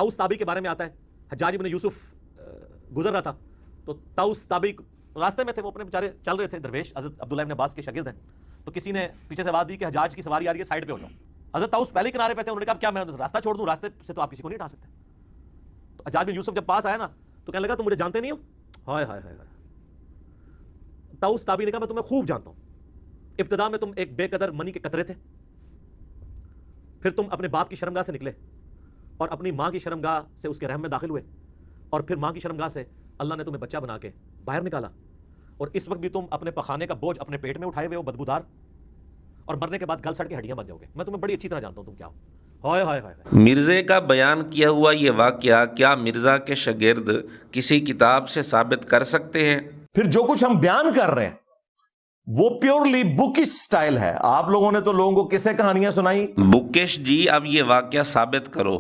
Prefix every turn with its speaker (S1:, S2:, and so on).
S1: ताउस ताबी के बारे में आता है, हज्जाज इब्न यूसुफ गुजर रहा था, तो ताउस ताबी रास्ते में थे, वो अपने बेचारे चल रहे थे, दरवेश हज़रत अब्दुल्लाह इब्न अब्बास के शागिर्द हैं। तो किसी ने पीछे से आवाज़ दी कि हज्जाज की सवारी आ रही है, साइड पे हो जाओ। हज़रत ताउस पहले किनारे पे थे, उन्होंने कहा क्या मैं रास्ता छोड़ दूं, रास्ते से तो आप किसी को नहीं उठा सकते। तो हज्जाज बिन यूसुफ जब पास आया ना, तो कहने लगा तुम मुझे जानते नहीं हो। हाय हाय हाय। ताउस ताबी ने कहा मैं तुम्हें खूब जानता हूं, इब्तिदा में तुम एक बेकदर मनी के कतरे थे, फिर तुम अपने बाप की शर्मगाह से निकले और अपनी माँ की शर्मगाह से उसके रहम में दाखिल हुए, और फिर माँ की शर्मगाह से अल्लाह ने तुम्हें बच्चा बना के बाहर निकाला, और इस वक्त भी तुम अपने पखाने का बोझ अपने पेट में उठाए हुए हो, बदबूदार, और मरने के बाद गल सड़ के हड्डियां बन जाओगे। मैं तुम्हें बड़ी अच्छी तरह जानता हूं तुम क्या हो। हाय हाय हाय।
S2: मिर्ज़े का बयान किया हुआ ये वाक़या क्या मिर्ज़ा के शागिर्द किसी किताब से साबित कर सकते हैं?
S3: फिर जो कुछ हम बयान कर रहे हैं वो प्योरली बुकिश स्टाइल है। आप लोगों ने तो लोगों को किस्से कहानियां सुनाई।
S2: बुकेश जी अब ये वाक़या साबित करो।